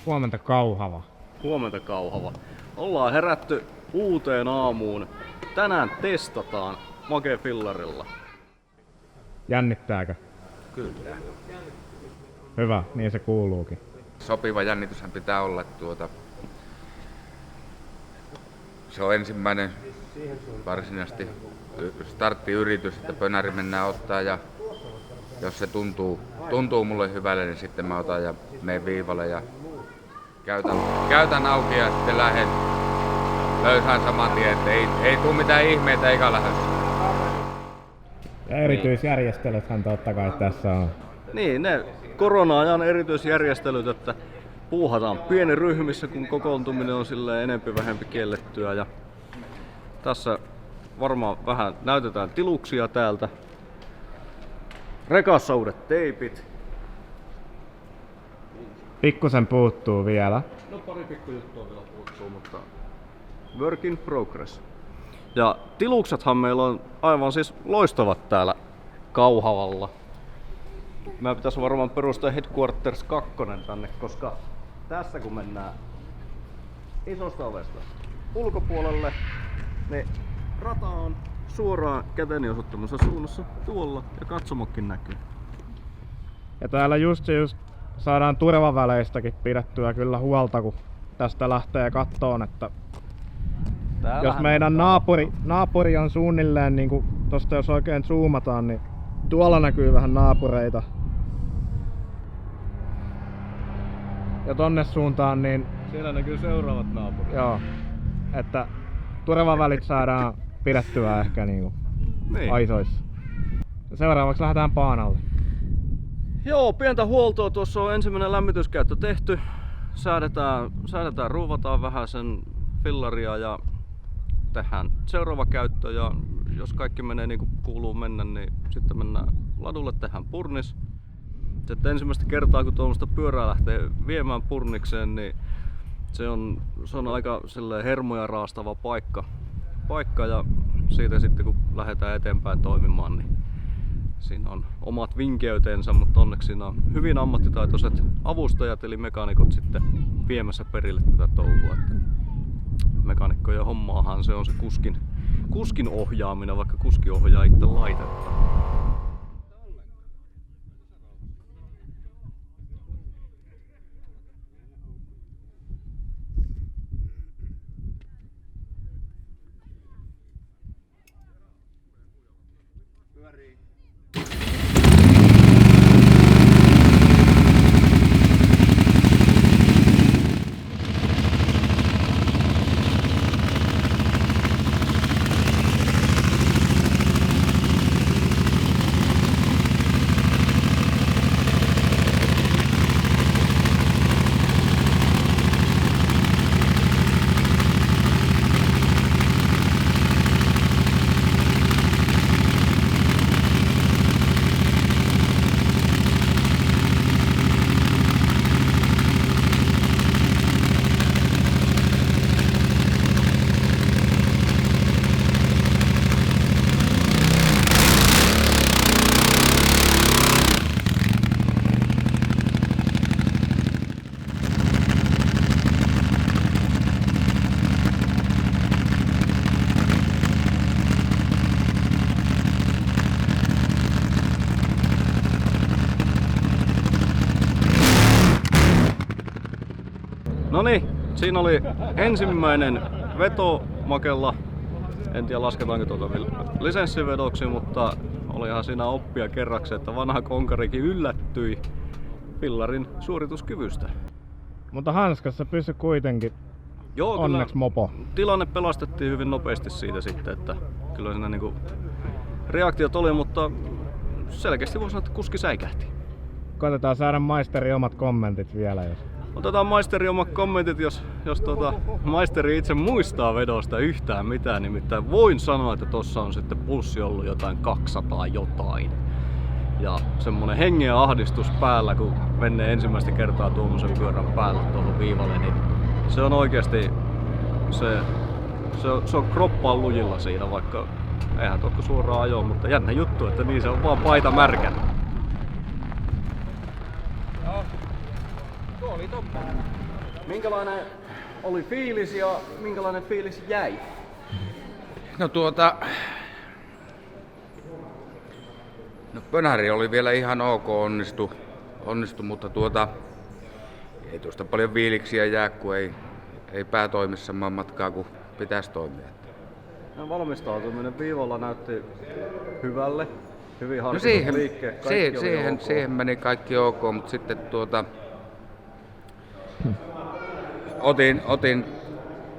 Huomenta Kauhava. Huomenta Kauhava. Ollaan herätty uuteen aamuun. Tänään testataan Make-fillarilla. Jännittääkö? Kyllä. Hyvä, niin se kuuluukin. Sopiva jännityshän pitää olla, se on ensimmäinen varsinaisesti starttiyritys, että pönäri mennään ottaa ja jos se tuntuu mulle hyvälle, niin sitten mä otan ja menen viivalle ja käytän auki ja sitten lähden löysään saman tien, että ei tuu mitään ihmeitä eikä lähdössä. Ja erityisjärjestelythän totta kai tässä on. Niin, ne korona-ajan erityisjärjestelyt, että puuhataan pieni ryhmissä, kun kokoontuminen on silleen enempi vähempi kiellettyä. Ja tässä varmaan vähän näytetään tiluksia täältä. Rekassa uudet teipit. Pikkusen puuttuu vielä. No pari pikkujuttua vielä puuttuu, mutta work in progress. Ja tiluksethan meillä on aivan siis loistavat täällä Kauhavalla. Mä pitäisi varmaan perustaa Headquarters 2 tänne, koska tässä kun mennään isosta ovesta ulkopuolelle, niin rata on suoraan käteni osoittamassa suunnassa tuolla ja katsomokin näkyy. Ja täällä just saadaan turvaväleistäkin pidettyä kyllä huolta, kun tästä lähtee kattoon, että jos meidän naapuri on suunnilleen, niin kuin tosta jos oikein zoomataan, niin tuolla näkyy vähän naapureita. Ja tonne suuntaan, niin siellä näkyy seuraavat naapurit. joo, että turvavälit saadaan pidettyä ehkä niin. Aisoissa. Seuraavaksi lähdetään Paanalle. Joo, pientä huoltoa. Tuossa on ensimmäinen lämmityskäyttö tehty. Säädetään, ruuvataan vähän sen fillaria ja tehdään seuraava käyttö. Ja jos kaikki menee niin kuin kuuluu mennä, niin sitten mennään ladulle, tehdään purnis. Sitten ensimmäistä kertaa, kun tuommoista pyörää lähtee viemään purnikseen, niin se on aika hermoja raastava paikka ja siitä sitten kun lähdetään eteenpäin toimimaan, niin siinä on omat vinkeytensä, mutta onneksi siinä on hyvin ammattitaitoiset avustajat eli mekaanikot sitten viemässä perille tätä touhua. Mekaanikkojen hommaahan se on se kuskin ohjaaminen, vaikka kuski ohjaa itse laitetta. Noniin, siinä oli ensimmäinen veto Makella. En tiedä lasketaanko tuota lisenssivedoksi, mutta olihan siinä oppia kerraksi, että vanha konkarikin yllättyi fillarin suorituskyvystä. Mutta hanskassa pysyi kuitenkin. Joo, onneksi mopo. Tilanne pelastettiin hyvin nopeasti siitä sitten, että kyllä siinä niinku reaktiot oli, mutta selkeästi voi sanoa, että kuski säikähti. Koitetaan saada maisteri omat kommentit vielä, jos. Otetaan maisteri omat kommentit, jos maisteri itse muistaa vedosta yhtään mitään. Nimittäin voin sanoa, että tossa on sitten pulssi ollut jotain 200 jotain. Ja semmonen hengen ahdistus päällä, kun menee ensimmäistä kertaa tuommoisen pyörän päällä tuohon viivalle, niin se on oikeasti, se on kroppaan lujilla siinä, vaikka eihän tuokko suoraan ajoa, mutta jännä juttu, että niin se on vaan paita märkänä. Tuo oli tommoinen. Minkälainen oli fiilis ja minkälainen fiilis jäi? No no pönäri oli vielä ihan ok, onnistu mutta ei tuosta paljon viiliksiä jää, kun ei pää toimi samaan matkaa kuin pitäisi toimia. No, valmistautuminen viivalla näytti hyvälle, hyvin No harkitut liikkeet, kaikki oli ok. siihen meni kaikki ok, mutta sitten otin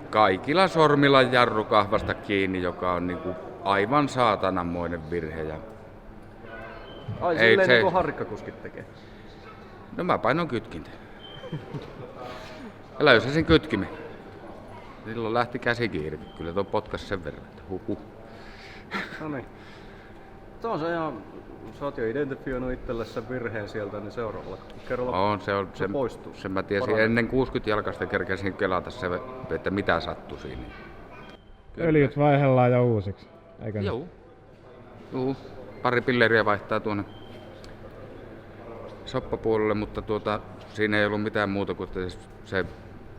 kaikilla sormilla jarrukahvasta kiinni, joka on niinku aivan saatananmoinen virhe. Ja Ai silleen niin kuin harrikkakuskit tekee. no mä painoin kytkintä. Ja löysäsin kytkimen. Silloin lähti käsikin irti. Kyllä tuo potkas sen verran, että No niin. Tuo on se ihan, sä oot jo identifioinut itselle sen virheen sieltä, niin seuraavalla kerralla se poistuu. Sen mä tiesin ennen 60 jalkasta kerkesin kelata se, että mitä sattui siinä. Öljyt vaihdellaan jo uusiksi, eikö? Joo. Pari pilleriä vaihtaa tuonne soppapuolelle, mutta siinä ei ollut mitään muuta kuin se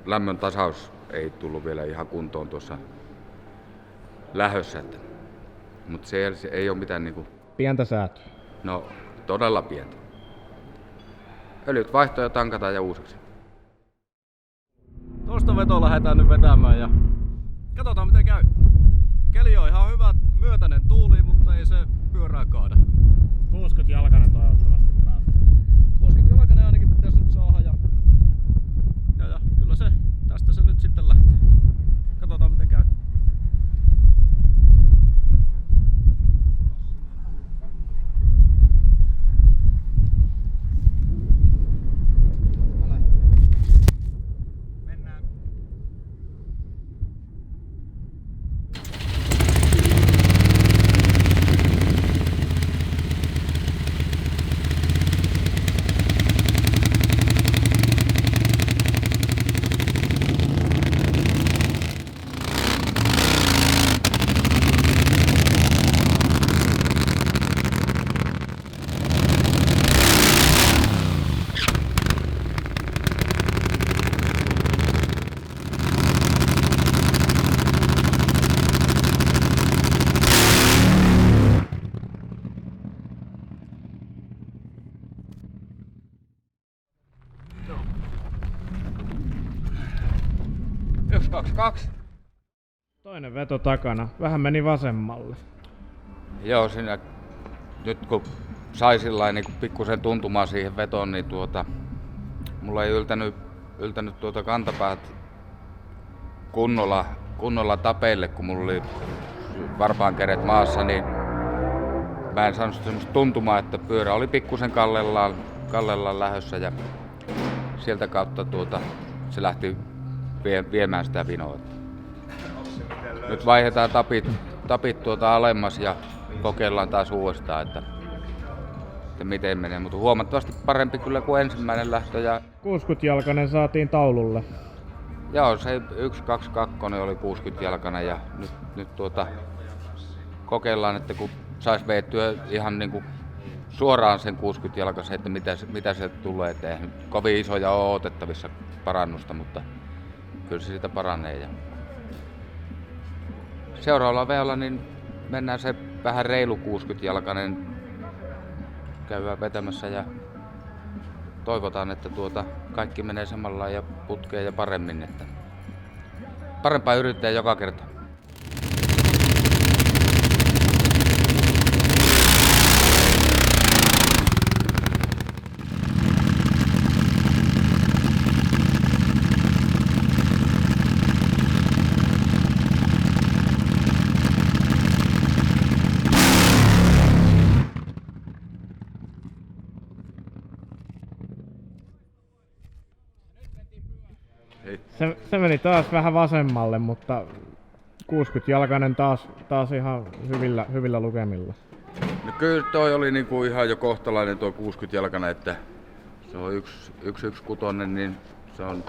lämmön tasaus ei tullut vielä ihan kuntoon tuossa lähössä. Mutta se ei ole mitään niinku... Pientä säätöä. No, todella pientä. Öljyt vaihtoa ja tankataan ja uusiksi. Tuosta vetoa lähdetään nyt vetämään ja katsotaan miten käy. Keli on ihan hyvä, myötäinen tuuli, mutta ei se pyörää kaada. 60 jalkainen toivottavasti päästä. 60 jalkainen ainakin pitäisi nyt saada ja kyllä tästä se nyt sitten lähtee. Katsotaan miten käy. Toinen veto takana. Vähän meni vasemmalle. Joo, siinä nyt kun sai sillain niin pikkusen tuntumaan siihen vetoon, niin mulla ei yltänyt kantapäät kunnolla tapeille, kun mulla oli varpaankädet maassa, niin mä en saanut semmoista tuntumaa, että pyörä oli pikkusen kallellaan lähössä ja sieltä kautta se lähti viemään sitä vinoa. Nyt vaihdetaan tapit alemmas ja kokeillaan taas uudestaan, että miten menee, mutta huomattavasti parempi kyllä kuin ensimmäinen lähtö. Ja 60-jalkainen saatiin taululle. joo, se 122 oli 60-jalkainen ja nyt kokeillaan, että kun sais veettyä ihan niinku suoraan sen 60-jalkaisen, että mitä se tulee. Että eihän kovin isoja ole otettavissa parannusta, mutta kyllä se siitä paranee. Ja seuraavalla veolla niin mennään se vähän reilu 60-jalkainen, käydään vetämässä ja toivotaan, että kaikki menee samalla ja putkeen ja paremmin. Että parempaa yrittää joka kerta. Se meni taas vähän vasemmalle, mutta 60-jalkainen taas ihan hyvillä lukemilla. No kyllä toi oli niinku ihan jo kohtalainen tuo 60-jalkainen, että se on 116, niin se on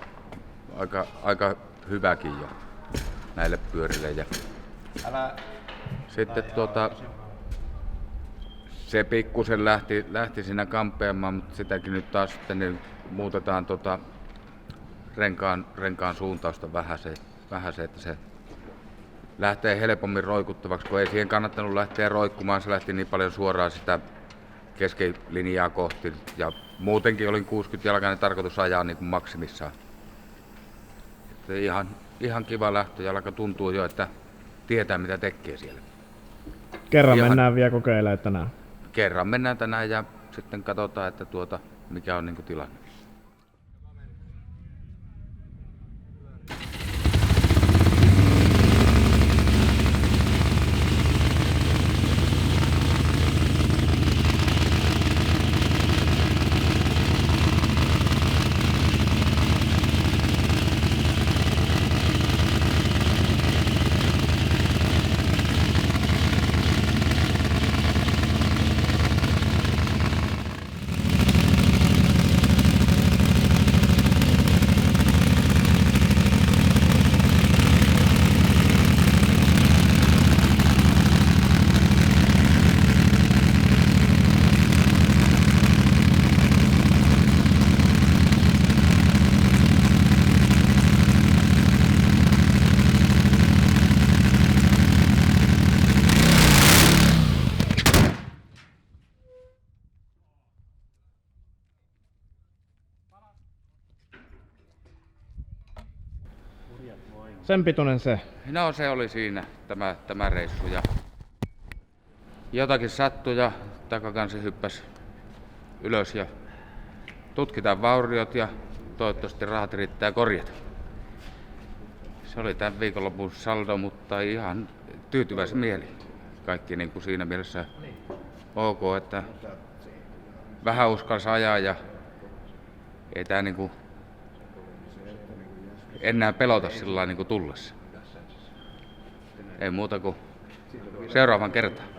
aika hyväkin jo näille pyörille. Ja sitten se pikkusen lähti siinä kampeamaan, mutta sitäkin nyt taas sitten niin muutetaan renkaan suuntausta vähäsen, että se lähtee helpommin roikuttavaksi, kun ei siihen kannattanut lähteä roikkumaan. Se lähti niin paljon suoraan sitä keskilinjaa kohti ja muutenkin olin 60-jalkainen tarkoitus ajaa niin kuin maksimissaan. Että ihan kiva lähtöjalka, tuntuu jo, että tietää mitä tekee siellä. Kerran mennään vielä kokeilemaan tänään. Kerran mennään tänään ja sitten katsotaan, että mikä on niin kuin tilanne. Sen pituinen se. No se oli siinä tämä reissu ja jotakin sattui ja takakansi hyppäsi ylös ja tutkitaan vauriot ja toivottavasti rahat riittää korjata. Se oli tämän viikonlopun saldo, mutta ihan tyytyväisen mieli. Kaikki niin kuin siinä mielessä ok, että vähän uskalsi ajaa ja ei tää niinku enää pelota sillä lailla niin kuin tullessa. Ei muuta kuin seuraavan kertaan.